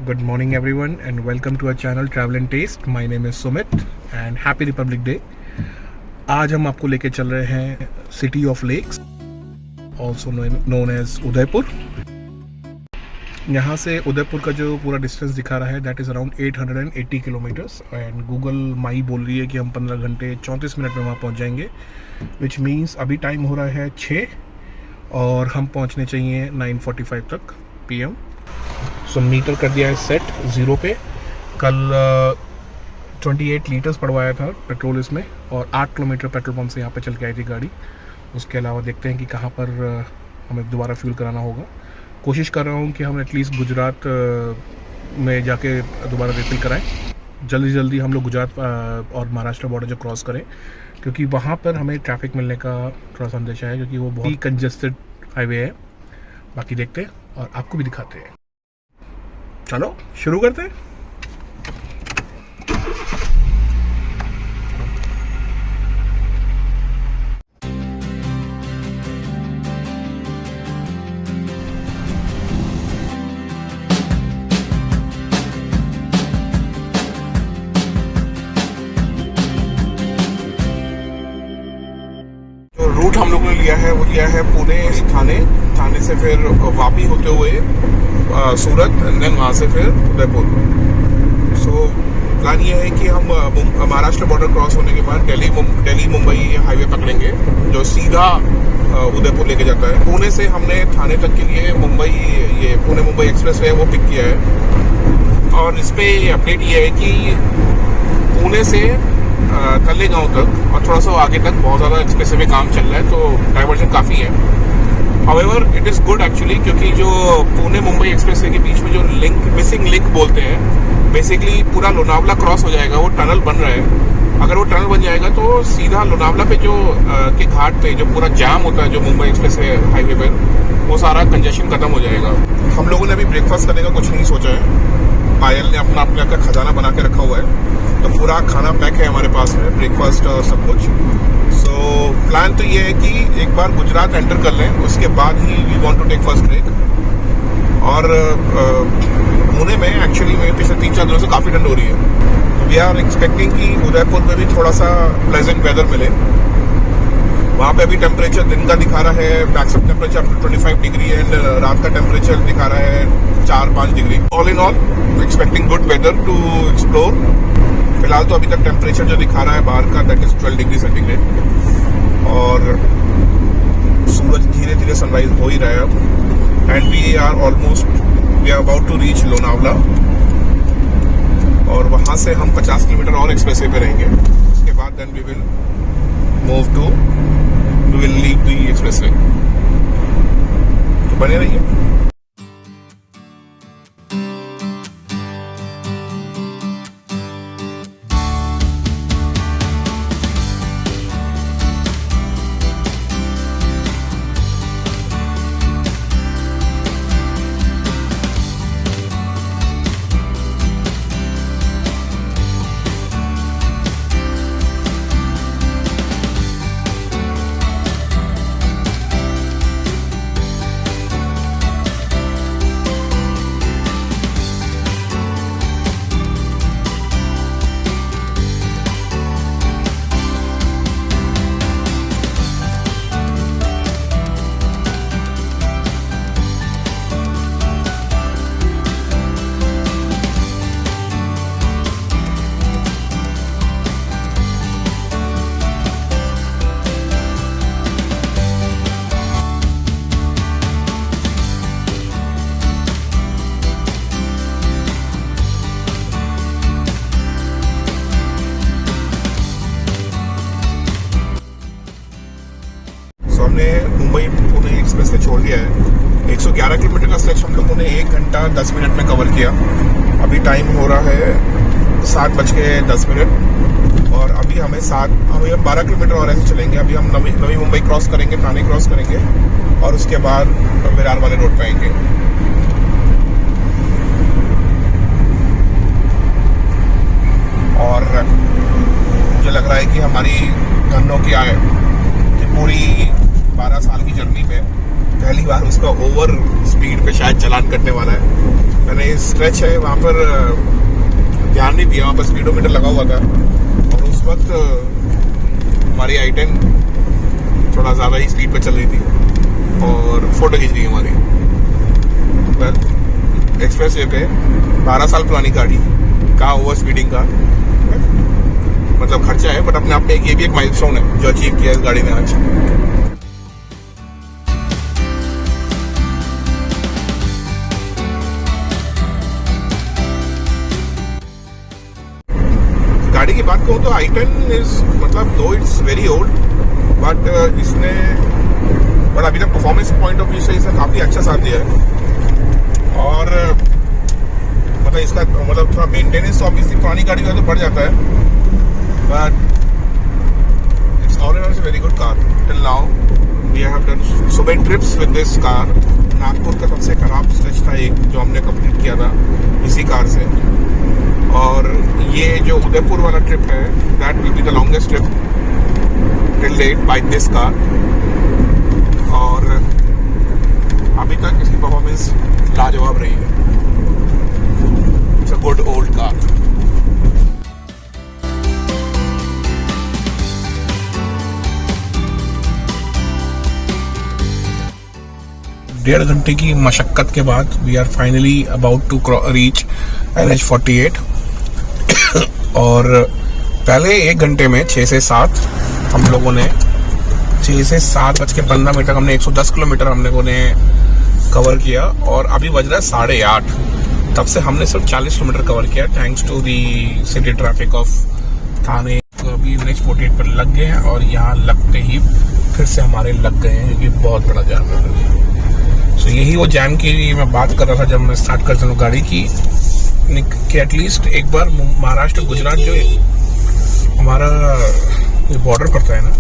Good morning, everyone, and welcome to our channel Travel and Taste. My name is Sumit and Happy Republic Day. आज हम आपको लेके चल रहे हैं city of lakes, also known as Udaipur. यहाँ से उदयपुर का जो पूरा डिस्टेंस दिखा रहा है that is around 880 kilometres and Google माई बोल रही है कि हम 15 घंटे 34 मिनट में वहाँ पहुँच जाएंगे, विच मीन्स अभी टाइम हो रहा है 6 और हम पहुँचने चाहिए 9:45 तक PM। सो मीटर कर दिया है सेट 0 पे। कल 28 लीटर्स पड़वाया था पेट्रोल इसमें और 8 किलोमीटर पेट्रोल पंप से यहाँ पे चल के आई थी गाड़ी। उसके अलावा देखते हैं कि कहाँ पर हमें दोबारा फ्यूल कराना होगा। कोशिश कर रहा हूँ कि हम एटलीस्ट गुजरात में जाके दोबारा रिफिल कराएं। जल्दी हम लोग गुजरात और महाराष्ट्र बॉर्डर जो क्रॉस करें, क्योंकि वहाँ पर हमें ट्रैफिक मिलने का थोड़ा सा अंदेशा है, क्योंकि वो बहुत ही कंजेस्टेड हाईवे है। बाकी देखते हैं और आपको भी दिखाते हैं। चलो शुरू करते हैं। जो रूट हम लोग ने लिया है वो लिया है पुणे थाने से फिर वापी होते हुए सूरत एंड देन वहाँ से फिर उदयपुर। सो प्लान ये है कि हम महाराष्ट्र बॉर्डर क्रॉस होने के बाद दिल्ली मुंबई हाईवे पकड़ेंगे जो सीधा उदयपुर लेके जाता है। पुणे से हमने थाने तक के लिए पुणे मुंबई एक्सप्रेस वे वो पिक किया है और इस पर अपडेट ये है कि पुणे से तल्लेगांव तक और थोड़ा सा आगे तक बहुत ज़्यादा एक्सप्रेस वे काम चल रहा है, तो डाइवर्जन काफ़ी है। However it is good actually, क्योंकि जो पुणे मुंबई एक्सप्रेस वे के बीच में जो मिसिंग लिंक बोलते हैं, बेसिकली पूरा लोनावला क्रॉस हो जाएगा। वो टनल बन रहा है। अगर वो टनल बन जाएगा तो सीधा लोनावला पे जो के घाट पे जो पूरा जाम होता है जो मुंबई एक्सप्रेस हाईवे पर, वो सारा कंजेशन खत्म हो जाएगा। हम लोगों ने अभी ब्रेकफास्ट करने का कुछ नहीं सोचा है। पायल ने अपना खजाना बना के रखा हुआ है, तो पूरा खाना पैक है हमारे पास में, ब्रेकफास्ट और सब कुछ। सो प्लान तो ये है कि एक बार गुजरात एंटर कर लें, उसके बाद ही we want to take first break. और पुणे में एक्चुअली में पिछले 3-4 दिनों से काफ़ी ठंड हो रही है। वी आर एक्सपेक्टिंग कि उदयपुर में भी थोड़ा सा प्लेजेंट वेदर मिले। वहाँ पे अभी टेम्परेचर दिन का दिखा रहा है मैक्सिमम टेम्परेचर 25 डिग्री एंड रात का टेम्परेचर दिखा रहा है 4-5 डिग्री। All in all expecting good weather to explore. फिलहाल तो अभी तक टेम्परेचर जो दिखा रहा है बाहर का दैट इज 12 डिग्री सेंटीग्रेड और सूरज धीरे धीरे सनराइज हो ही रहा है अब। And we are about to reach Lonavala और वहाँ से हम 50 किलोमीटर और एक्सप्रेस वे पे रहेंगे। उसके बाद then we will leave the expressway. तो बने रहिए। मुंबई पुणे एक्सप्रेस ने छोड़ दिया है। 111 किलोमीटर का स्ट्रेच हम लोगों ने 1 घंटा 10 मिनट में कवर किया। अभी टाइम हो रहा है 7:10 और अभी हमें 12 किलोमीटर और ऐसे चलेंगे। अभी हम नवी मुंबई क्रॉस करेंगे, थाने क्रॉस करेंगे और उसके बाद विरार वाले रोड पे आएंगे। और मुझे लग रहा है कि हमारी धनों की पूरी 12 साल की जर्नी में पहली बार उसका ओवर स्पीड पे शायद चालान कटने वाला है। मैंने स्ट्रेच है वहाँ पर ध्यान नहीं दिया, वहाँ पर स्पीडोमीटर लगा हुआ था और उस वक्त हमारी i10 थोड़ा ज़्यादा ही स्पीड पे चल रही थी और फोटो खींच रही है हमारी। वेल एक्सप्रेस वे पे 12 साल पुरानी गाड़ी का ओवर स्पीडिंग का मतलब खर्चा है, बट अपने आप में ये भी एक माइलस्टोन है जो अचीव किया इस गाड़ी ने आज। गाड़ी की बात करूँ तो i10 इज मतलब दो इट्स वेरी ओल्ड बट इसने बट अभी तक परफॉर्मेंस पॉइंट ऑफ व्यू से इसने काफ़ी अच्छा साथ दिया है और मतलब इसका मतलब थोड़ा मेंटेनेंस ऑब्वियसली पुरानी गाड़ी का तो बढ़ जाता है but it's all in all very good car. Till now we have done so many trips with this car. Nagpur का सबसे खराब स्ट्रेच था एक जो हमने कंप्लीट किया था इसी कार से, और ये जो उदयपुर वाला ट्रिप है that will be the longest trip till date by this car. और अभी तक इसकी परफॉर्मेंस लाजवाब रही है। It's a good old car. डेढ़ घंटे की मशक्कत के बाद we are finally about to reach NH48 और पहले 1 घंटे में 6 से 7 हम लोगों ने 6 से 7:15 हमने 110 किलोमीटर हम लोगों ने कवर किया और अभी बज रहा है 8:30। तब से हमने सिर्फ 40 किलोमीटर कवर किया thanks to the city traffic of Thane. तो अभी NH48 पर लग गए हैं और यहाँ लगते ही फिर से हमारे लग गए हैं क्योंकि बहुत बड़ा जाम है। तो यही वो जैम की मैं बात कर रहा था जब मैं स्टार्ट करता हूँ गाड़ी की कि एटलीस्ट एक बार महाराष्ट्र गुजरात जो हमारा ये बॉर्डर पड़ता है ना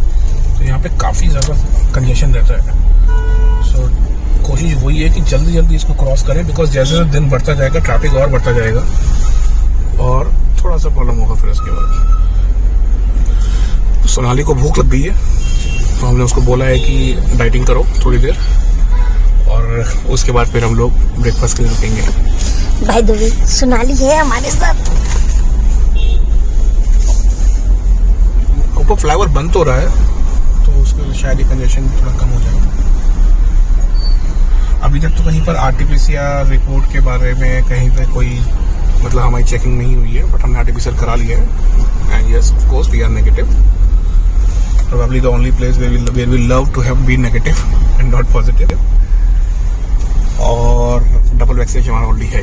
तो यहाँ पे काफ़ी ज़्यादा कंजेशन रहता है। सो कोशिश वही है कि जल्दी जल्दी इसको क्रॉस करें बिकॉज जैसे जैसे दिन बढ़ता जाएगा ट्रैफिक और बढ़ता जाएगा और थोड़ा सा प्रॉब्लम होगा फिर उसके बाद। तो सोनाली को भूख लग गई है तो हमने उसको बोला है कि डाइटिंग करो थोड़ी देर और उसके बाद फिर हम लोग ब्रेकफास्ट के लिए रुकेंगे। बाय द वे सोनाली है हमारे साथ। ऊपर फ्लाईओवर बंद तो रहा है तो उसके वजह शायद कंजेशन थोड़ा कम हो जाएगा। अभी तक तो कहीं पर RT-PCR रिपोर्ट के बारे में कहीं पे कोई मतलब हमारी चेकिंग नहीं हुई है बट हमने RT-PCR करा लिया है and yes of course we are negative. Probably the only place where we love to have been negative and not positive. और डबल वैक्सीनेशन हमारा ऑलरेडी है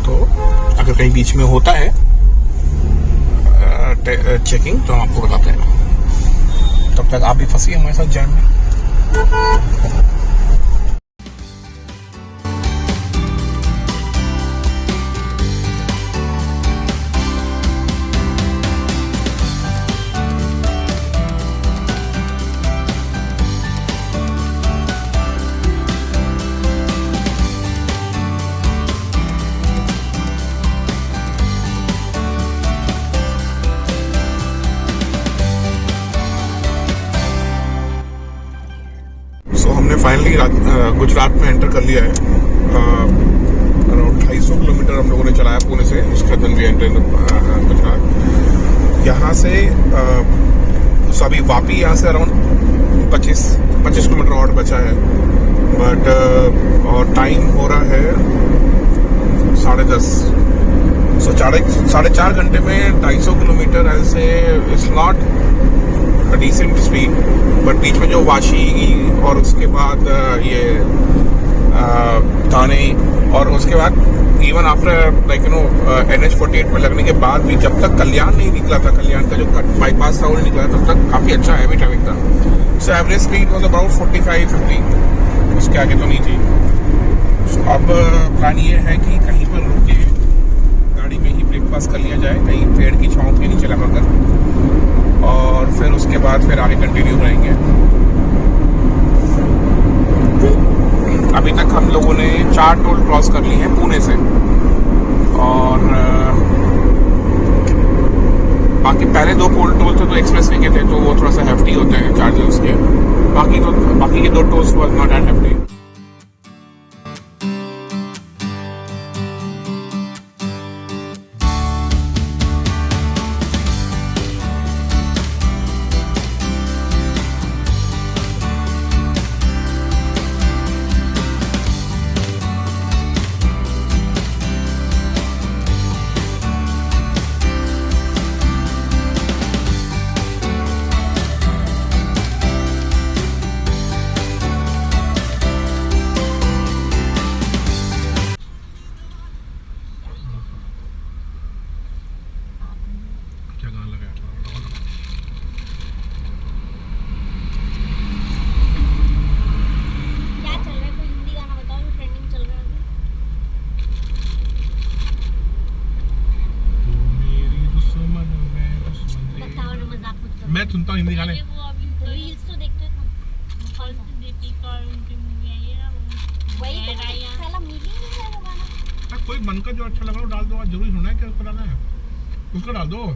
तो अगर कहीं बीच में होता है चेकिंग तो हम आपको बताते हैं। तब तक आप भी फंसी हमारे साथ जैम में। हमने फाइनली गुजरात में एंटर कर लिया है। अराउंड 250 किलोमीटर हम लोगों ने चलाया पुणे से। उसके बाद भी एंटर गुजरात। यहाँ से अभी वापी यहाँ से अराउंड 25 किलोमीटर और बचा है बट और टाइम हो रहा है 10:30। सो 4.5 घंटे में 250 किलोमीटर ऐसे it's not decent speed but बीच में जो वाशी और उसके बाद ये थाने और उसके बाद इवन आफ्टर लाइक NH48 में लगने के बाद भी जब तक कल्याण नहीं निकला था, कल्याण का जो बाईपास था वो नहीं निकला तब तक काफ़ी अच्छा हैवी ट्रैफिक था। So average speed was about 45-50, उसके आगे तो नहीं थी। सो अब प्लान ये है कि कहीं पर रुक के गाड़ी में ही ब्रेकफास्ट कर लिया जाए कहीं पेड़ की छांव के नीचे लगा कर और फिर उसके बाद फिर आगे कंटिन्यू रहेंगे। अभी तक हम लोगों ने 4 टोल क्रॉस कर लिए हैं पुणे से और बाकी पहले 2 टोल थे तो एक्सप्रेस वे के थे तो वो थोड़ा सा हेफ्टी होते हैं चार्जेस के। बाकी के 2 tolls was not at hefty. सुनता हूँ हिंदी गाने। अरे वो अभी रील्स तो देखते थे कल से दीपिका और उनकी मूवी आई है ना वो वही है तो राया। साला मिल ही नहीं है वो गाना। कोई बनकर जो अच्छा लगा वो डाल दो, आज जरूरी होना है क्या उसको डालना है, उसको डाल दो।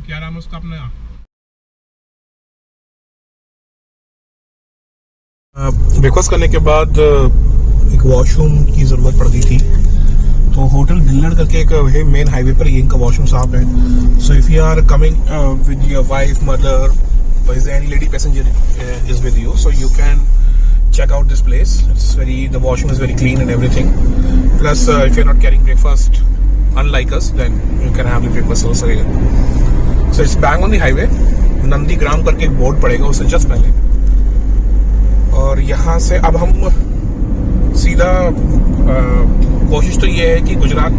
क्या नाम है उसका अपना? ब्रेकफास्ट करने के बाद एक वॉशरूम की ज़रूरत पड़ गई थी, तो होटल भिल्लड़ करके एक मेन हाईवे पर ये इनका वॉशरूम साफ है। So if you are coming with your wife, mother, or any lady passenger is with you, so you can check out this place. The washroom is very clean and everything. Plus, if you're not carrying breakfast, unlike us, then you can have the breakfast also here. So it's bang on the highway. Nandigram करके एक board पड़ेगा उससे just पहले, और यहाँ से अब हम सीधा कोशिश तो ये है कि गुजरात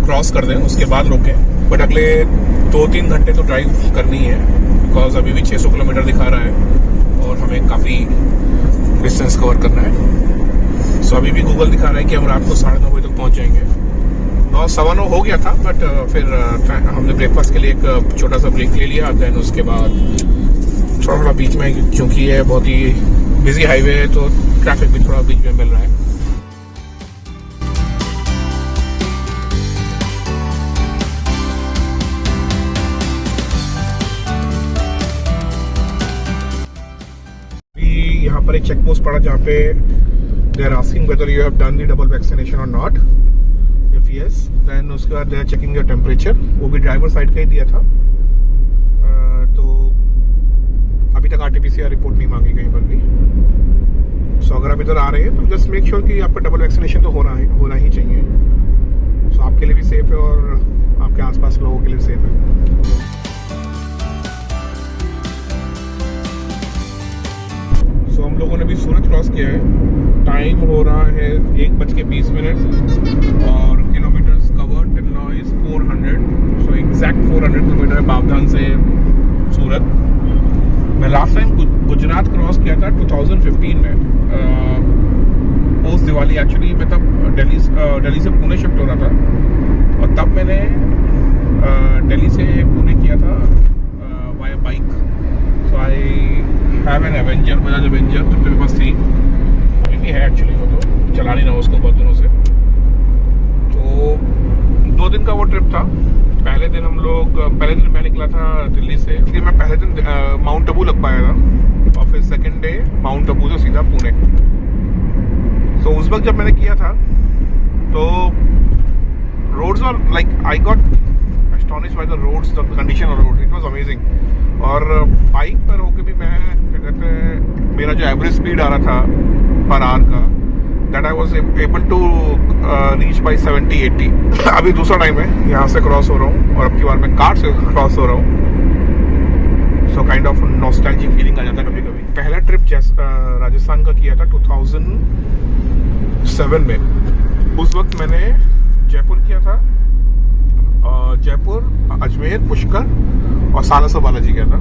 क्रॉस कर दें, उसके बाद रोकें, बट अगले 2-3 घंटे तो ड्राइव करनी है, बिकॉज अभी भी 600 किलोमीटर दिखा रहा है और हमें काफ़ी डिस्टेंस कवर करना है। सो अभी भी गूगल दिखा रहा है कि हम रात को 9:30 बजे तक पहुँच जाएंगे। 9:15 हो गया था, बट फिर हमने ब्रेकफास्ट के लिए एक छोटा सा ब्रेक ले लिया। देन उसके बाद थोड़ा बीच में, क्योंकि ये बहुत ही बिजी हाईवे है तो ट्रैफिक भी थोड़ा बीच में मिल रहा है। यहाँ पर एक चेक पोस्ट पड़ा जहाँ पे they are asking whether you have done the double vaccination और नॉट। इफ यस, देन उसके बाद they are checking your temperature. वो भी ड्राइवर साइड का ही दिया था, तो अभी तक RT-PCR रिपोर्ट नहीं मांगी कहीं पर भी। सो अगर आप इधर आ रहे हैं तो जस्ट मेक श्योर कि आपका डबल वैक्सीनेशन तो होना ही चाहिए। सो आपके लिए भी सेफ है और आपके आसपास लोगों के लिए सेफ है। तो हम लोगों ने भी सूरत क्रॉस किया है। टाइम हो रहा है 1:20 और kilometres covered till now is 400। So exact 400 kilometre है बाबधान से सूरत। मैं लास्ट टाइम गुजरात क्रॉस किया था 2015 में, पोस्ट दिवाली। एक्चुअली मैं तब दिल्ली से पुणे शिफ्ट हो रहा था, और तब मैंने दिल्ली से पुणे किया था via bike. So I have an Avenger, Bajaj Avenger, तो मेरे पास थी, अभी भी है एक्चुअली, वो तो चला नहीं रहा उसको बहुत दिनों से। तो 2 दिन का वो ट्रिप था। पहले दिन मैं निकला था दिल्ली से, क्योंकि मैं पहले दिन माउंट आबू लग पाया था, और फिर सेकंड डे माउंट आबू से सीधा पुणे। तो उस वक्त जब मैंने किया था तो रोड्स और like I got astonished by the roads, the condition of the road, it was amazing। और बाइक पर होके भी मैं क्या कहते हैं, मेरा जो एवरेज स्पीड आ रहा था पर आवर का, that I was able to reach by 70-80। अभी दूसरा टाइम है, यहाँ से क्रॉस हो रहा हूँ और अब की बार मैं कार से क्रॉस हो रहा हूँ। So kind of nostalgic feeling आ जाता है कभी कभी। पहला ट्रिप राजस्थान का किया था 2007 में। उस वक्त मैंने जयपुर किया था, जयपुर, अजमेर, पुष्कर और सालासर बालाजी गया था।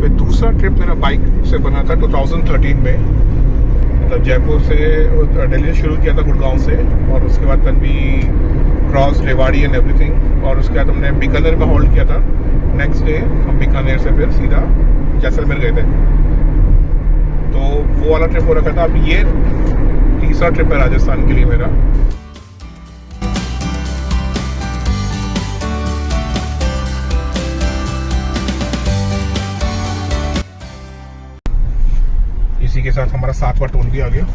फिर दूसरा ट्रिप मेरा बाइक से बना था 2013 में, मतलब जयपुर से दिल्ली से शुरू किया था, गुड़गांव से, और उसके बाद then we cross Rewari and everything, और उसके बाद हमने बीकानेर में होल्ड किया था। नेक्स्ट डे हम बीकानेर से फिर सीधा जैसलमेर गए थे। तो वो वाला ट्रिप हो रखा था। अब ये तीसरा ट्रिप है राजस्थान के लिए मेरा। इसी के साथ हमारा 7वां टोल भी आ गया।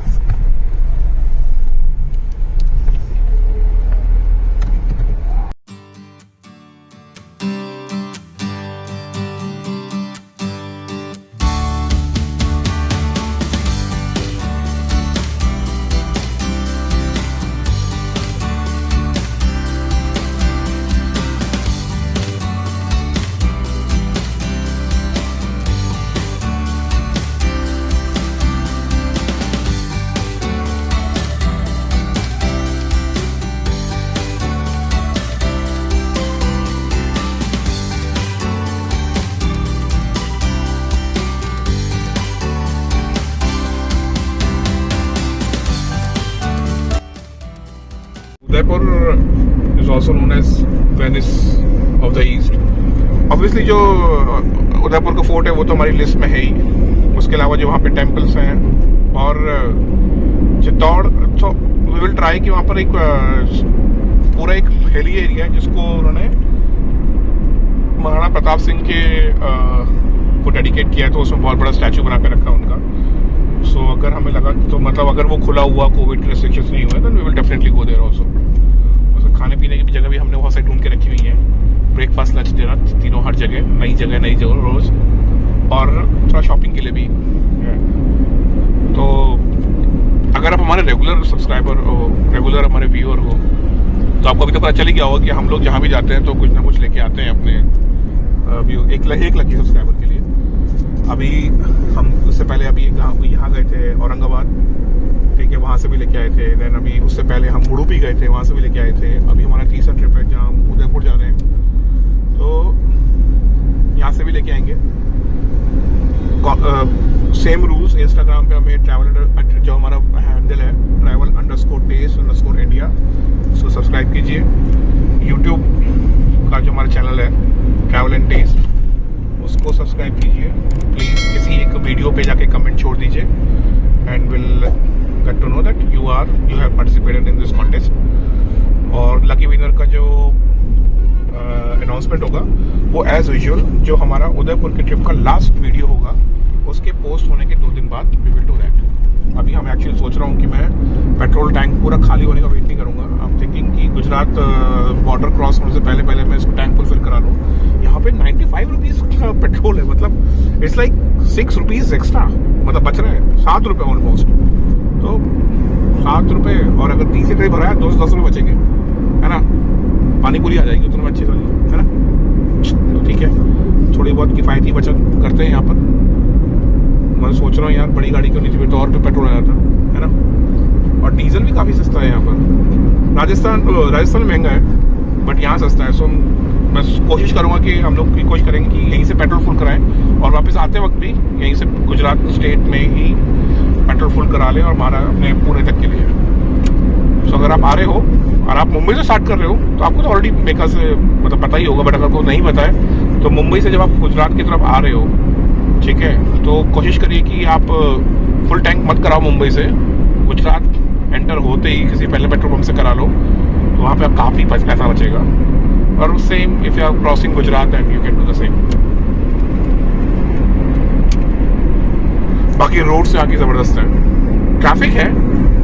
Udaipur is also known as Venice of the east. Obviously जो उदयपुर का फोर्ट है वो तो हमारी लिस्ट में है ही, उसके अलावा जो वहाँ पे टेम्पल्स हैं और चित्तौड़, तो वी विल ट्राई कि वहाँ पर एक पूरा एक हिली एरिया है जिसको उन्होंने महाराणा प्रताप सिंह के को डेडिकेट किया है, तो उसमें बहुत बड़ा स्टैचू बना कर रखा है उनका। सो अगर हमें लगा तो मतलब अगर वो खुला हुआ, कोविड के रेस्ट्रिक्शंस नहीं हुए, तो we will definitely go there also. खाने पीने की भी जगह भी हमने बहुत सारी ढूंढ के रखी हुई है, ब्रेकफास्ट लंच डिनर तीनों, हर जगह नई जगह रोज, और थोड़ा शॉपिंग के लिए भी। तो अगर आप हमारे रेगुलर सब्सक्राइबर हो, रेगुलर हमारे व्यूअर हो, तो आपको अभी तो पता चल ही गया होगा कि हम लोग जहाँ भी जाते हैं तो कुछ ना कुछ लेके आते हैं अपने व्यू, एक लकी सब्सक्राइबर के लिए। अभी हम उससे पहले अभी यहाँ गए थे औरंगाबाद, ठीक है, वहाँ से भी लेके आए थे। देन अभी उससे पहले हम उडुपी गए थे, वहाँ से भी लेके आए थे। अभी हमारा तीसरा ट्रिप है जहाँ हम उदयपुर जा रहे हैं, तो यहाँ से भी लेके आएंगे। सेम रूल्स, इंस्टाग्राम पे हमें ट्रैवल, जो हमारा हैंडल है travel_taste_India, उसको सब्सक्राइब कीजिए। यूट्यूब का जो हमारा चैनल है ट्रैवल एंड टेस्ट, उसको सब्सक्राइब कीजिए प्लीज़। किसी एक वीडियो पे जाके कमेंट छोड़ दीजिए and will get to know that you have participated in this contest. और लकी विनर का जो अनाउंसमेंट होगा वो एज यूजुअल जो हमारा उदयपुर के ट्रिप का लास्ट वीडियो होगा उसके पोस्ट होने के 2 दिन बाद वी विल डू दैट। अभी हम एक्चुअली सोच रहा हूँ कि मैं पेट्रोल टैंक पूरा खाली होने का वेट नहीं करूँगा। आई एम थिंकिंग कि गुजरात बॉर्डर क्रॉस होने से पहले मैं इसको टैंक फुल फिल करा लूँ। यहाँ पे 95 रुपीज़ का पेट्रोल है, मतलब इट्स लाइक 6 रुपीज़ एक्स्ट्रा, मतलब बच रहे हैं 7 रुपये ऑलमोस्ट। तो 7 रुपये, और अगर 30 रुपये भरा है 210 रुपये बचेंगे, है ना। पानी पूरी आ जाएगी उतने में अच्छी वाली, है ना। तो ठीक है, थोड़ी बहुत किफ़ायती बचत करते हैं यहाँ पर। मैं सोच रहा हूँ यार बड़ी गाड़ी क्यों नहीं थी, फिर तो और भी पेट्रोल आ जाता, है ना। और डीजल भी काफ़ी सस्ता है यहाँ पर। राजस्थान में महंगा है बट यहाँ सस्ता है। सो मैं कोशिश करूँगा कि हम लोग कोशिश करेंगे कि यहीं से पेट्रोल फुल कराएं और वापस आते वक्त भी यहीं से गुजरात स्टेट में ही पेट्रोल फुल करा लें और हमारा अपने पुणे तक के लिए। सो अगर आप आ रहे हो और आप मुंबई से स्टार्ट कर रहे हो तो आपको तो ऑलरेडी मेका से मतलब पता ही होगा, बट अगर को नहीं पता है तो मुंबई से जब आप गुजरात की तरफ आ रहे हो, ठीक है, तो कोशिश करिए कि आप फुल टैंक मत कराओ मुंबई से। गुजरात एंटर होते ही किसी पहले पेट्रोल पंप से करा लो, तो वहाँ पे आप काफ़ी पैसा बचेगा। और same if you are crossing Gujarat and you can do the same. बाकी रोड से आगे ज़बरदस्त है, ट्रैफिक है,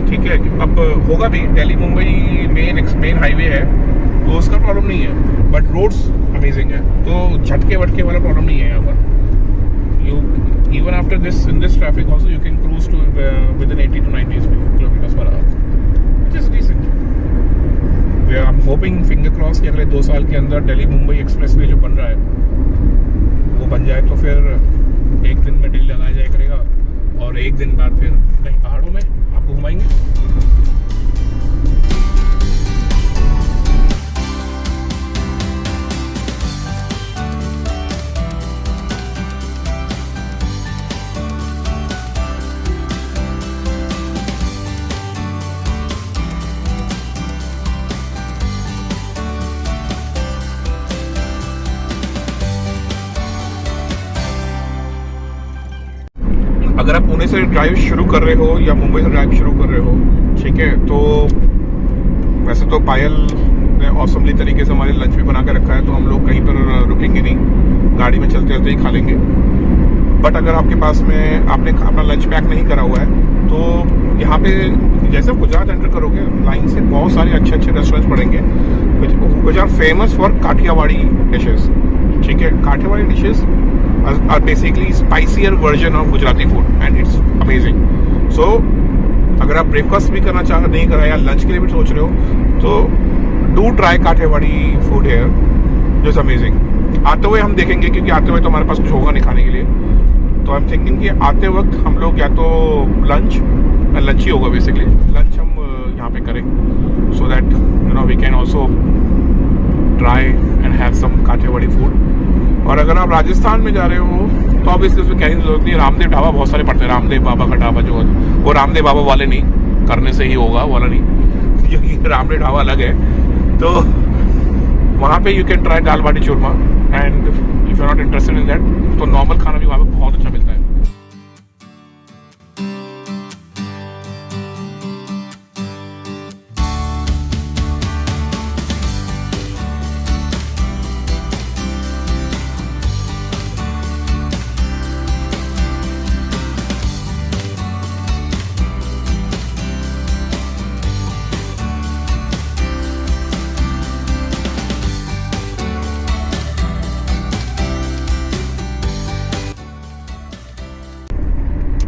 ठीक है। अब होगा भी, दिल्ली मुंबई मेन हाईवे है तो उसका प्रॉब्लम नहीं है, बट रोड्स अमेजिंग है, तो झटके वटके वाला प्रॉब्लम नहीं है यहाँ पर। You even after this in this traffic also you can cruise to within 80 to 90 kilometers per hour, which is decent. We are hoping, finger cross, कि अगले 2 साल के अंदर दिल्ली मुंबई एक्सप्रेसवे जो बन रहा है वो बन जाए तो फिर एक दिन में दिल्ली लगाया जाया करेगा और एक दिन बाद फिर कहीं पहाड़ों में आपको घुमाएंगे। अगर आप पुणे से ड्राइव शुरू कर रहे हो या मुंबई से ड्राइव शुरू कर रहे हो, ठीक है, तो वैसे तो पायल ने ऑसमली तरीके से हमारे लंच भी बना के रखा है, तो हम लोग कहीं पर रुकेंगे नहीं, गाड़ी में चलते चलते ही खा लेंगे। बट अगर आपके पास में आपने अपना लंच पैक नहीं करा हुआ है तो यहाँ पे जैसे आप गुजरात एंटर करोगे लाइन से बहुत सारे अच्छे रेस्टोरेंट्स पड़ेंगे which are famous for Kathiawadi dishes, ठीक है। Kathiawadi dishes are basically spicier version of Gujarati food and it's amazing. So अगर आप ब्रेकफास्ट भी करना नहीं कर रहे या लंच के लिए भी सोच रहे हो तो do try Kathiawadi food here, जो इज अमेजिंग। आते हुए हम देखेंगे क्योंकि आते हुए तो हमारे पास कुछ होगा नहीं खाने के लिए, तो आई एम थिंकिंग कि आते वक्त हम लोग या तो लंच ही होगा बेसिकली, लंच हम यहाँ पे करें so that you know we can also try and have some Kathiawadi food. और अगर आप राजस्थान में जा रहे हो तो ऑब्वियसली उसमें कहने की जरूरत नहीं है, रामदेव ढाबा बहुत सारे पड़ते हैं। रामदेव बाबा का ढाबा जो है वो रामदेव बाबा वाले नहीं, करने से ही होगा वाला नहीं, क्योंकि रामदेव ढाबा अलग है, तो वहाँ पे you can try dal baati churma, and if you are not interested in that तो नॉर्मल खाना भी वहाँ पे बहुत अच्छा मिलता है।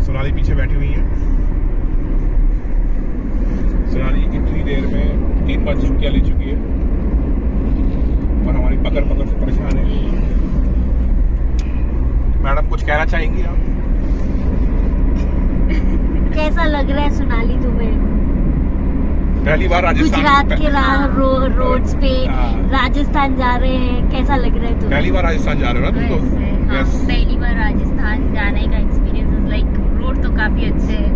सोनाली पीछे बैठी हुई है। सोनाली इतनी देर में 3 बार छुट्टियाँ ले चुकी है और हमारी पकड़ पकड़ से परेशान है। मैडम कुछ कहना चाहेंगी आप? कैसा लग रहा है सोनाली तुम्हें? पहली बार राजस्थान, गुजरात के रोड्स पे राजस्थान जा रहे हैं, कैसा लग रहा है तुम्हें? पहली बार राजस्थान जा रहे हो ना तुम तो? हाँ, पहली बार राजस्थान जाने का एक्सपीरियंस इज लाइक रोड तो काफी अच्छे हैं।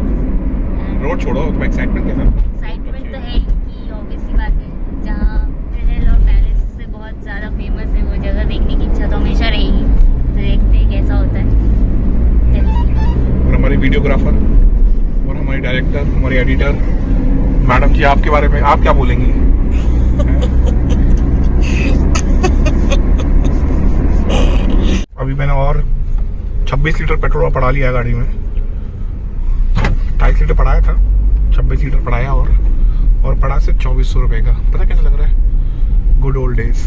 रोड छोड़ो, तुम एक्साइटमेंट कैसा? एक्साइटमेंट तो है कि ऑब्वियसली बात है, जहाँ महल और पैलेस से बहुत ज़्यादा फेमस है वो जगह, देखने की इच्छा तो हमेशा रहेगी। तो देखते हैं कैसा होता है। और हमारे वीडियोग्राफर और हमारे डायरेक्टर, हमारे एडिटर, मैडम जी आपके बारे में आप क्या बोलेंगी? अभी मैंने और 26 लीटर पेट्रोल पड़ा लिया गाड़ी में। 28 लीटर पड़ाया था, 26 लीटर पड़ाया और पड़ा सिर्फ 2400 रुपये का। पता कैसा लग रहा है? गुड ओल्ड डेज,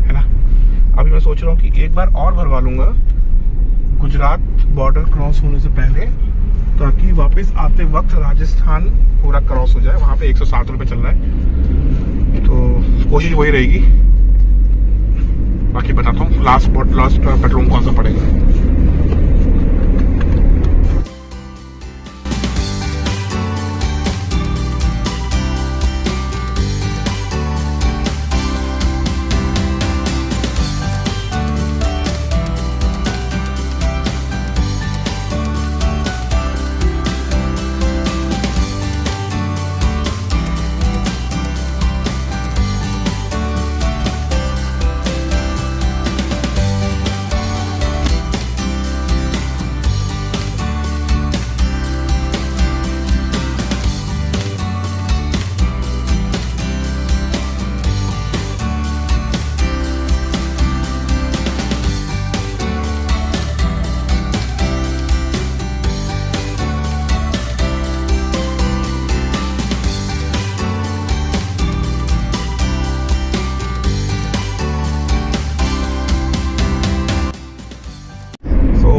है ना। अभी मैं सोच रहा हूँ कि एक बार और भरवा लूँगा गुजरात बॉर्डर क्रॉस होने से पहले, ताकि वापस आते वक्त राजस्थान पूरा क्रॉस हो जाए। वहाँ पे 160 रुपये चल रहा है, तो कोशिश वही रहेगी। बाकी बताता हूँ लास्ट पेट्रोल कौन सा पड़ेगा।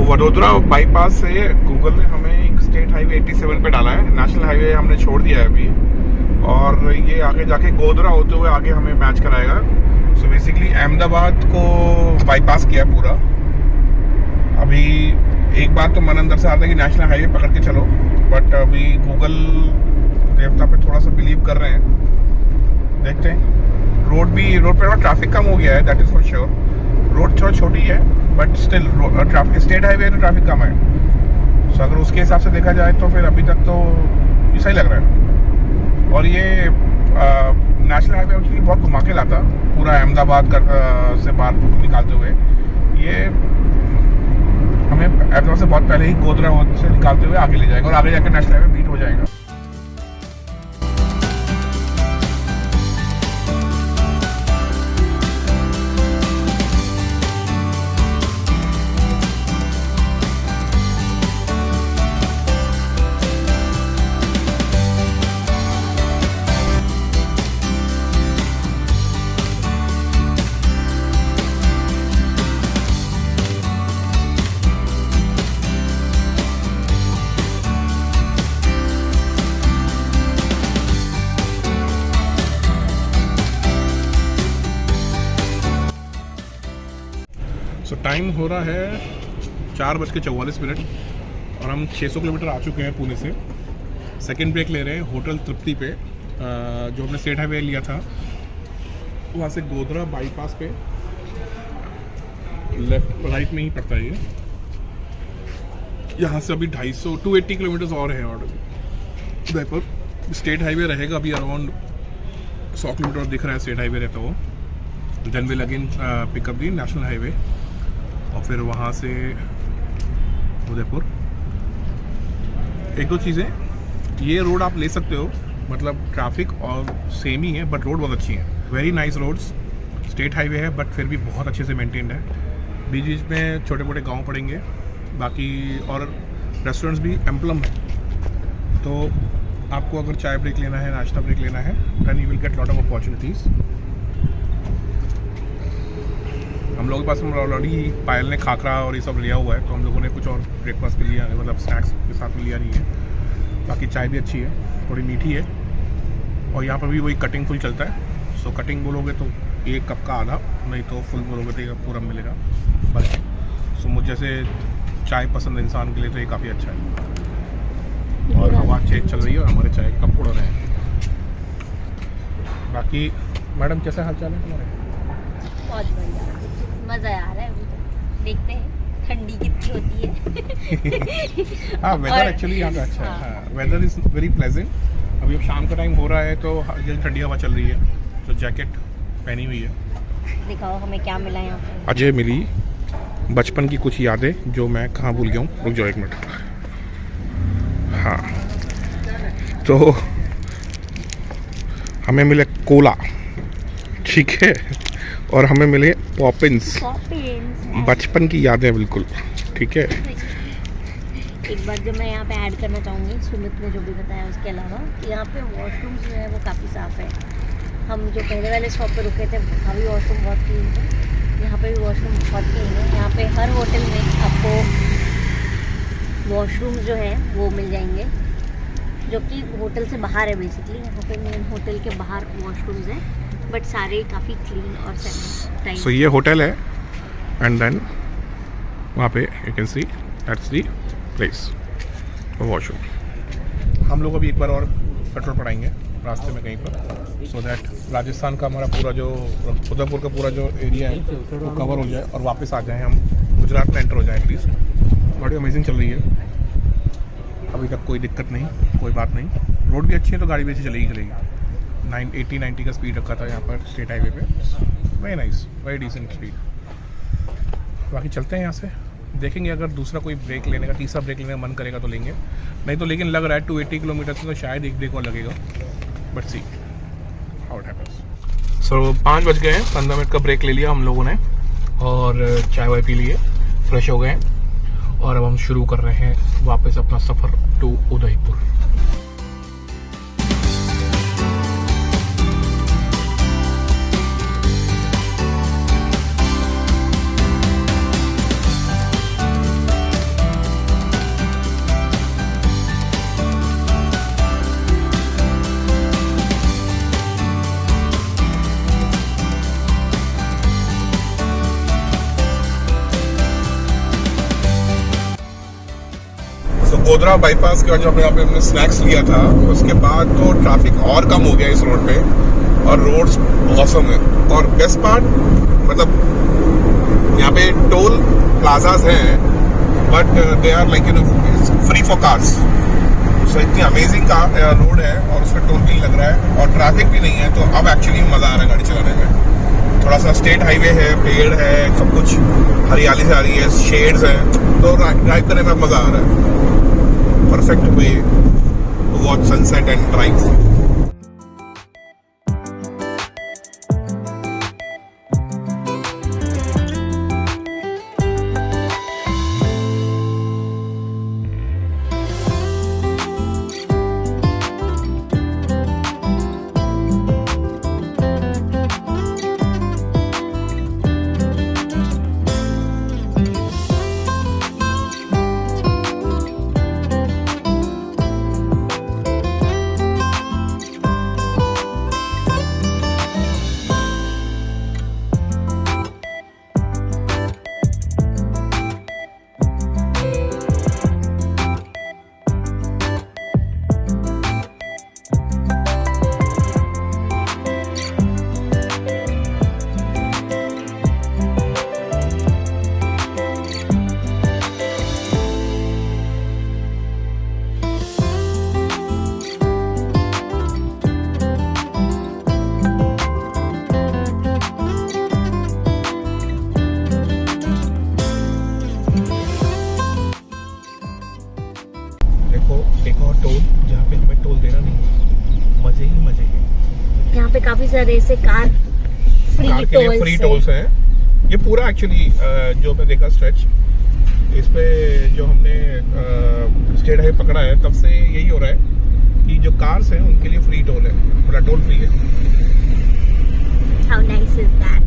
वडोदरा बाईपास से गूगल ने हमें एक स्टेट हाईवे 87 पे डाला है। नेशनल हाईवे हमने छोड़ दिया है अभी, और ये आगे जाके गोधरा होते हुए आगे हमें मैच कराएगा। सो बेसिकली अहमदाबाद को बाईपास किया पूरा। अभी एक बार तो मन अंदर से आता है कि नेशनल हाईवे पकड़ के चलो, बट अभी गूगल देवता पे थोड़ा सा बिलीव कर रहे हैं। देखते हैं। रोड पे थोड़ा ट्रैफिक कम हो गया है, that is for sure. Road थोड़ा छोटी है but still traffic, state highway तो ट्रैफिक कम है। सो अगर उसके हिसाब से देखा जाए तो फिर अभी तक तो ऐसा ही लग रहा है। और ये नेशनल हाईवे एक्चुअली बहुत घुमा के लाता पूरा अहमदाबाद से बाहर निकालते हुए। ये हमें अहमदाबाद से बहुत पहले ही गोधरा से निकालते हुए आगे ले जाएगा और आगे जाकर नेशनल हाईवे बीट हो जाएगा। सो टाइम हो रहा है 4:44 और हम 600 किलोमीटर आ चुके हैं पुणे से। सेकेंड ब्रेक ले रहे हैं होटल तृप्ति पे, जो हमने स्टेट हाईवे लिया था वहाँ से गोधरा बाईपास पे लेफ्ट राइट में ही पड़ता है ये। यहाँ से अभी 280 किलोमीटर और है। और उदयपुर स्टेट हाईवे रहेगा अभी अराउंड 100 किलोमीटर दिख रहा है स्टेट हाईवे रहता वो। Then will again pick up the national highway और फिर वहाँ से उदयपुर। एक दो चीज़ें, ये रोड आप ले सकते हो, मतलब ट्रैफिक और सेम ही है बट रोड बहुत अच्छी है, very nice roads. State highway है बट फिर भी बहुत अच्छे से मेंटेन्ड है। बीच बीच में छोटे मोटे गांव पड़ेंगे बाकी, और रेस्टोरेंट्स भी एम्पलम है। तो आपको अगर चाय ब्रेक लेना है, नाश्ता ब्रेक लेना है, then you will get lot of opportunities. हम लोगों के पास ऑलरेडी पायल ने खाखरा और ये सब लिया हुआ है, तो हम लोगों ने कुछ और ब्रेकफास्ट भी लिया है, मतलब स्नैक्स के साथ में लिया नहीं है। बाकी चाय भी अच्छी है, थोड़ी मीठी है, और यहाँ पर भी वही कटिंग फुल चलता है। सो कटिंग बोलोगे तो एक कप का आधा, नहीं तो फुल बोलोगे तो ये पूरा मिलेगा बल्कि। सो मुझ जैसे चाय पसंद इंसान के लिए तो ये काफ़ी अच्छा है। और हवा चेक चल रही है और हमारे चाय कप उड़ रहे हैं। बाकी मैडम कैसा हाल चाल है तुम्हारे? बहुत बढ़िया, मज़ा आ रहा है। अभी तो देखते हैं ठंडी कितनी होती है। हाँ, वेदर एक्चुअली यहाँ का अच्छा है। Weather is very pleasant. अभी अब शाम का टाइम हो रहा है तो जल्दी ठंडी हवा चल रही है, तो जैकेट पहनी हुई है। दिखाओ हमें क्या मिला यहाँ पे। अजय मिली बचपन की कुछ यादें जो मैं कहाँ भूल गया हूँ, रुक जाओ एक मिनट। हाँ, तो हमें मिले कोला, ठीक है, और हमें मिले पॉपिंस, बचपन की यादें बिल्कुल, ठीक है। एक बात जो मैं यहाँ पे ऐड करना चाहूँगी, सुमित ने जो भी बताया उसके अलावा, कि यहाँ पे वॉशरूम जो है वो काफ़ी साफ़ है। हम जो पहले वाले शॉप पे रुके थे वहाँ भी वॉशरूम बहुत क्लीन थे, यहाँ पे भी वॉशरूम बहुत क्लीन है। यहाँ पे हर होटल में आपको वॉशरूम जो है वो मिल जाएंगे, जो कि होटल से बाहर है बेसिकली। यहाँ पे मेन होटल के बाहर वॉशरूम्स हैं, बट सारे काफ़ी क्लीन और सैनिटाइज। सो ये होटल है एंड देन वहाँ पे you can see that's the place washroom. हम लोग अभी एक बार और पेट्रोल पड़ाएंगे रास्ते में कहीं पर, सो दैट राजस्थान का हमारा पूरा जो उदयपुर का पूरा जो एरिया है वो कवर हो जाए और वापस आ जाए, हम गुजरात में एंटर हो जाए एटलीस्ट। बड़ी अमेजिंग चल रही है, अभी तक कोई दिक्कत नहीं, कोई बात नहीं। रोड भी अच्छी है तो गाड़ी भी अच्छी चलेगी। 80-90 का स्पीड रखा था यहाँ पर स्टेट हाईवे पे, very nice, very decent speed. बाकी चलते हैं यहाँ से, देखेंगे अगर दूसरा कोई ब्रेक लेने का, तीसरा ब्रेक लेने का मन करेगा तो लेंगे, नहीं तो लेकिन लग रहा है 280 किलोमीटर से तो शायद एक ब्रेक और लगेगा, but see how it happens. So 5 बज गए हैं, 15 मिनट का ब्रेक ले लिया हम लोगों ने और चाय वाय पी लिए, फ्रेश हो गए हैं और अब हम शुरू कर रहे हैं वापस अपना सफ़र टू उदयपुर। गोधरा बाईपास के बाद जो हमने स्नैक्स लिया था, उसके बाद तो ट्रैफिक और कम हो गया इस रोड पे और रोड्स ऑसम है। और बेस्ट पार्ट, मतलब यहाँ पे टोल प्लाजाज हैं but they are like you know free for cars. So इतनी अमेजिंग रोड है और उसमें टोल भी लग रहा है और ट्रैफिक भी नहीं है, तो अब एक्चुअली मज़ा आ रहा है गाड़ी चलाने में। थोड़ा सा स्टेट हाईवे है, पेड़ है, सब कुछ हरियाली से आ रही है, शेड्स हैं, तो ड्राइव करने में मज़ा आ रहा है। Perfect way to watch sunset and drive. तरह से कार कार के लिए फ्री टोल्स हैं। ये पूरा एक्चुअली जो मैं देखा स्ट्रेच, इस पे जो हमने स्टेट हाईवे पकड़ा है तब से यही हो रहा है कि जो कार्स हैं उनके लिए फ्री टोल है, पूरा टोल फ्री है। How nice is that?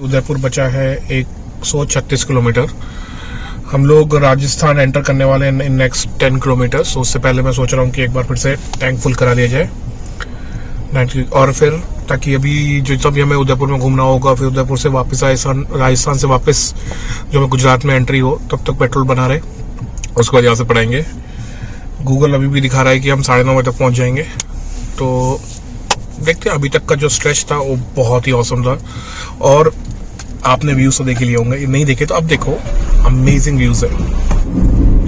Udaipur बचा है 136 किलोमीटर। हम लोग राजस्थान एंटर करने वाले हैं इन नेक्स्ट 10 किलोमीटर। तो उससे पहले मैं सोच रहा हूँ कि एक बार फिर से टैंक फुल करा लिया जाए और फिर ताकि अभी जो भी हमें उदयपुर में घूमना होगा, फिर उदयपुर से वापस राजस्थान से वापस जो हमें गुजरात में एंट्री हो, तब तक पेट्रोल बना रहे, उसके बाद यहाँ से पड़ाएंगे। गूगल अभी भी दिखा रहा है कि हम 9:30 बजे तक पहुँच जाएंगे। तो देखते हैं, अभी तक का जो स्ट्रेच था वो बहुत ही औसम था और आपने व्यूज तो देखे लिए होंगे, नहीं देखे तो अब देखो, अमेजिंग व्यूज है।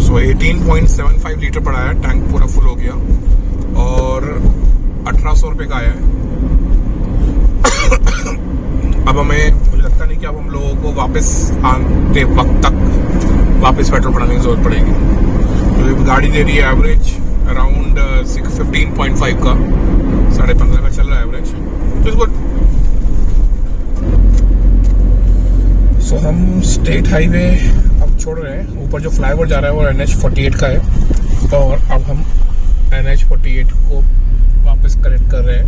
सो 18.75 लीटर पड़ा है, टैंक पूरा फुल हो गया और 1800 रुपये का आया है। अब हमें, मुझे लगता नहीं कि अब हम लोगों को वापस आते वक्त तक वापस पेट्रोल भराने की जरूरत पड़ेगी। तो गाड़ी दे रही है एवरेज अराउंड 15.5 का, 15.5 का चल रहा है एवरेज, तो इट्स गुड। सो हम स्टेट हाईवे अब छोड़ रहे हैं, ऊपर जो फ्लाईओवर जा रहा है वो NH48 का है और अब हम NH48 को वापस कनेक्ट कर रहे हैं।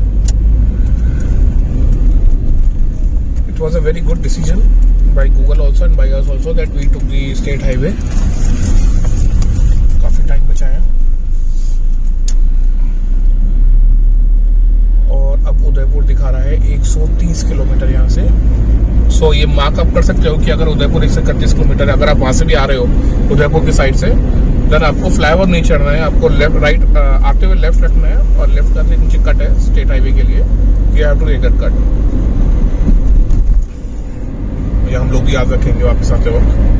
It was a very good decision by Google also and by us also that we took the state highway. काफी टाइम बचा है और अब उदयपुर दिखा रहा है 130 किलोमीटर यहाँ से। सो ये मार्कअप कर सकते हो कि अगर उदयपुर 131 किलोमीटर है, अगर आप वहां से भी आ रहे हो उदयपुर की साइड से, देन आपको फ्लाईओवर नहीं चढ़ना है, आपको लेफ्ट राइट आते हुए लेफ्ट रखना है और लेफ्ट करने नीचे कट है स्टेट हाईवे के लिए, you have to take that cut. ये हम लोग भी याद रखेंगे वापस आते वक्त।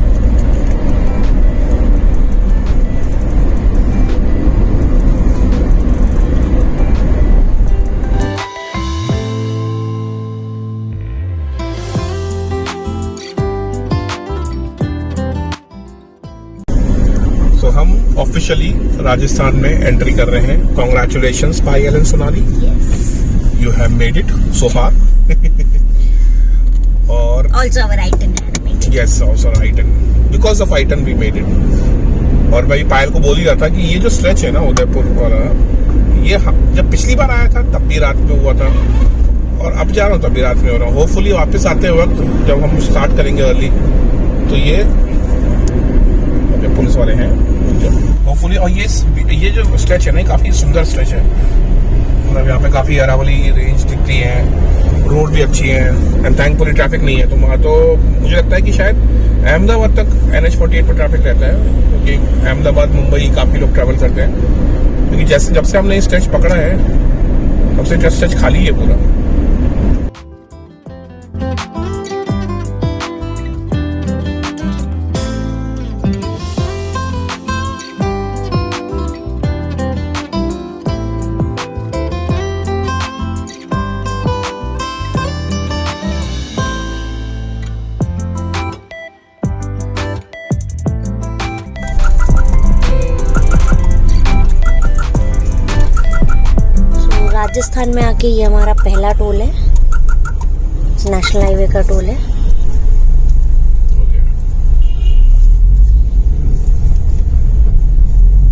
हम ऑफिशियली राजस्थान में एंट्री कर रहे हैं। कॉन्ग्रेचुलेशंस भाई Alan Sonali, you have made it so far. और Also our item had made it. yes, also our item, because of item we made it। और भाई पायल को बोल ही रहा था कि ये जो स्ट्रेच है ना उदयपुर वाला, ये जब पिछली बार आया था तब भी रात में हुआ था और अब जा रहा हूँ तब भी रात में हो रहा हूँ। होपफुली वापस आते वक्त जब हम स्टार्ट करेंगे अर्ली, तो ये पुलिस वाले हैं होपफुली। और ये जो स्ट्रेच है ना, काफी सुंदर स्ट्रेच है, मतलब यहाँ पे काफी अरावली रेंज दिखती है, रोड भी अच्छी है एंड थैंकफुली ट्रैफिक नहीं है। तो वहाँ तो मुझे लगता है कि शायद अहमदाबाद तक NH48 पर ट्रैफिक रहता है, क्योंकि अहमदाबाद मुंबई काफी लोग ट्रैवल करते हैं, क्योंकि जैसे जब से हमने ये स्ट्रेच पकड़ा है तब से स्ट्रेच खाली है पूरा। राजस्थान में आके ये हमारा पहला टोल है, नेशनल हाईवे का टोल है।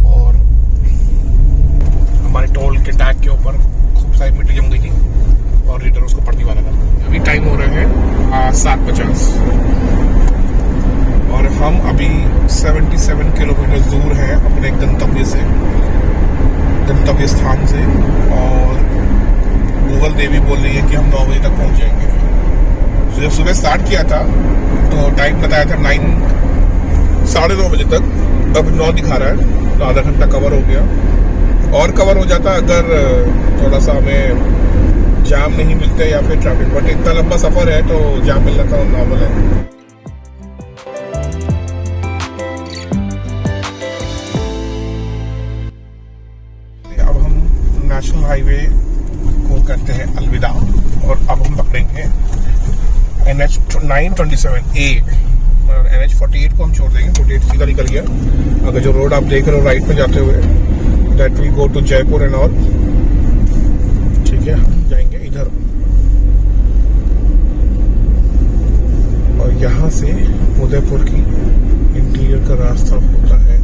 और हमारे टोल के टैग के ऊपर खूब सारी मिट्टी जम गई थी और रीडर उसको पढ़ने वाला था। अभी टाइम हो रहा है 7:50 और हम अभी 77 किलोमीटर दूर हैं अपने गंतव्य स्थान से और गूगल देवी बोल रही है कि हम 9 बजे तक पहुंच जाएंगे। तो जब सुबह स्टार्ट किया था तो टाइम बताया था 9, 9:30 बजे तक, अब 9 दिखा रहा है, तो आधा घंटा कवर हो गया। और कवर हो जाता अगर थोड़ा सा हमें जाम नहीं मिलते या फिर ट्रैफिक, बट इतना लंबा सफ़र है तो जाम मिलना तो नॉर्मल है। अब हम नेशनल हाईवे को करते हैं अलविदा और अब हम पकड़ेंगे NH 927A और NH 48 को हम छोड़ देंगे। 48 सीधा निकल गया। अगर जो रोड आप देख रहे हो राइट में जाते हुए, that will go to Jaipur and all. ठीक है, हम जाएंगे इधर और यहाँ से उदयपुर की इंटीरियर का रास्ता होता है।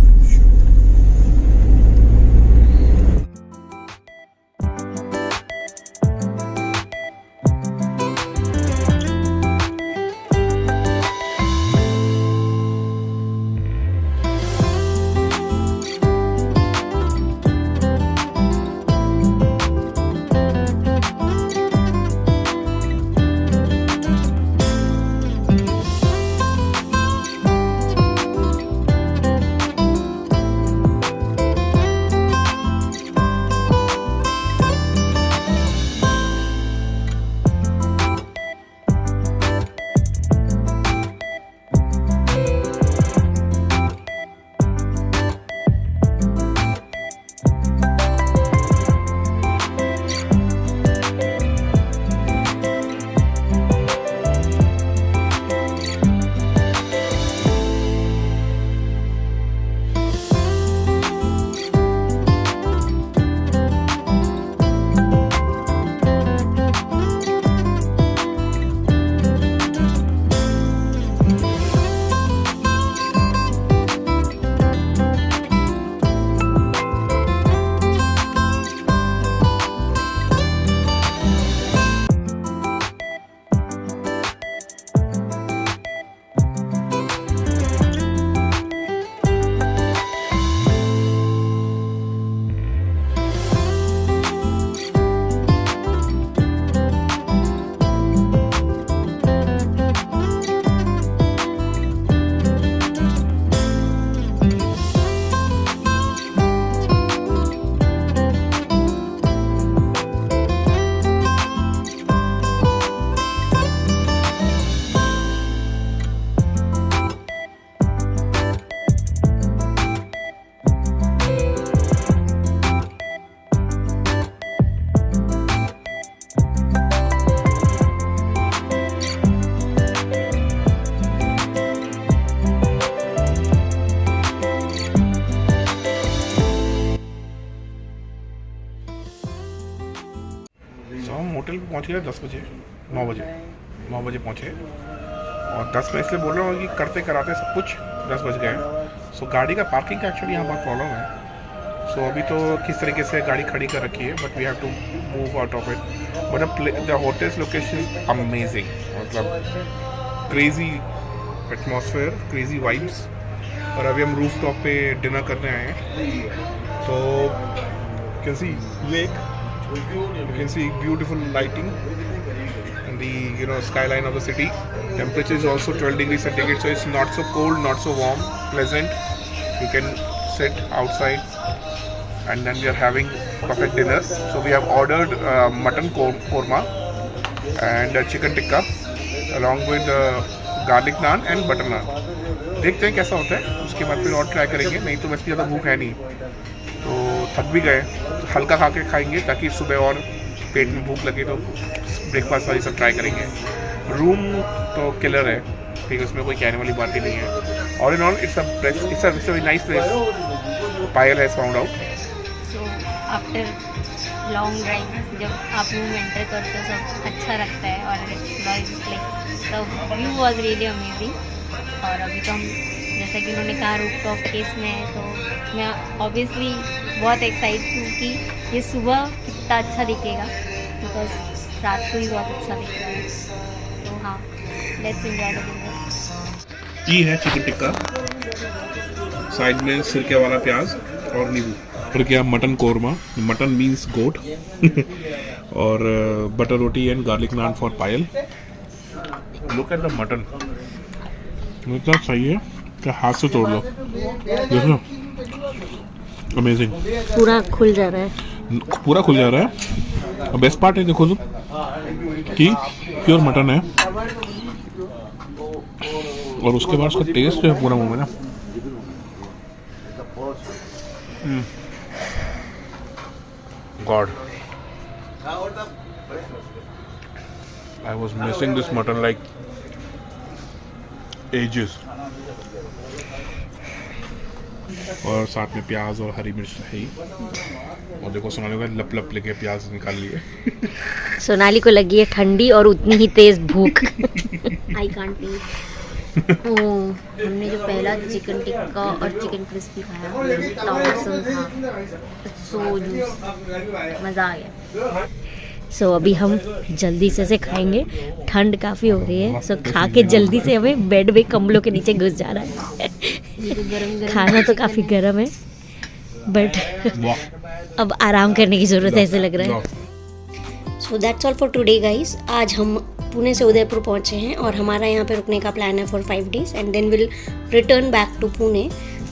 होटल पे पहुँच गए 10 बजे 9 बजे पहुँचे और 10 मैं इसलिए बोल रहा हूँ कि करते कराते सब कुछ 10 बज गए। सो गाड़ी का पार्किंग का एक्चुअली यहाँ बहुत प्रॉब्लम है। सो अभी तो किस तरीके से गाड़ी खड़ी कर रखी है, but we have to move out of it. But the hotel's location amazing, मतलब क्रेजी एटमॉस्फेयर, क्रेजी वाइब्स। और अभी हम रूफ टॉप पे डिनर करने आए हैं। तो you can see lake, you can see beautiful lighting and the skyline of the city. Temperature is also 12 degrees centigrade, so it's not so cold, not so warm, pleasant. You can sit outside and then we are having perfect dinner. So we have ordered mutton korma and chicken tikka along with garlic naan and butter naan. देखते हैं कैसा होता है, उसके बाद फिर और try करेंगे। नहीं तो वैसे ज़्यादा भूख है नहीं, तो थक भी गए तो हल्का खा के खाएंगे ताकि सुबह और पेट में भूख लगे तो ब्रेकफास्ट वाली सब ट्राई करेंगे। रूम तो किलर है, ठीक है, उसमें कोई कहने वाली बात ही नहीं है। All in all it's a nice place. Payal has found out. So after long drive जब आप रूम एंटर करते हो सब अच्छा लगता है और the view was really amazing. और अभी तो हम जैसा कि उन्होंने कहा रूफ टॉप केस में है, तो मैं ऑब्वियसली बहुत एक्साइट हूँ कि ये सुबह कितना अच्छा दिखेगा, बिकॉज रात को ही बहुत अच्छा दिख रहा है। तो हाँ, लेट्स एंजॉय द डिनर। ये है चिकन टिक्का, साइड में सिरके वाला प्याज और नींबू, फिर क्या mutton korma, mutton means goat और butter roti and garlic naan for Payal. Look at the mutton, इतना सही है कि हाथ से तोड़ लो। देखो अमेजिंग, पूरा खुल जा रहा है। पूरा खुल जा रहा है। बेस्ट पार्ट है देखो तो कि प्योर मटन है और उसके बाद उसका टेस्ट है पूरा मुंह में ना। God, I was missing this mutton like ages. और साथ में प्याज और हरी मिर्च है ही। और देखो सोनाली को लप लप लेके प्याज निकाल लिए। सोनाली को लगी है ठंडी और उतनी ही तेज भूख। I can't eat. हमने जो पहला चिकन टिक्का और चिकन क्रिस्पी खाया इतना awesome था, सो जूस, मज़ा आ गया। सो अभी हम जल्दी से इसे खाएंगे, ठंड काफ़ी हो रही है। सो खा के जल्दी से हमें बेड में कम्बलों के नीचे घुस जा रहा है। खाना तो काफ़ी गर्म है बट अब आराम करने की ज़रूरत है ऐसे लग रहा है। So that's all for today guys. आज हम पुणे से उदयपुर पहुँचे हैं और हमारा यहाँ पे रुकने का प्लान है for 5 days and then will return back to Pune.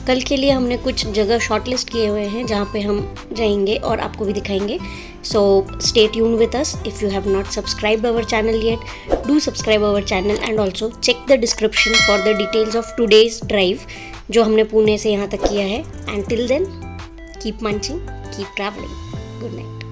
कल के लिए हमने कुछ जगह शॉर्टलिस्ट किए हुए हैं जहाँ पे हम जाएंगे और आपको भी दिखाएंगे। So stay tune with us. If you have not subscribed our channel yet, do subscribe our channel and also check the description for the details of today's drive जो हमने पुणे से यहाँ तक किया है। And till then keep munching, keep travelling, good night.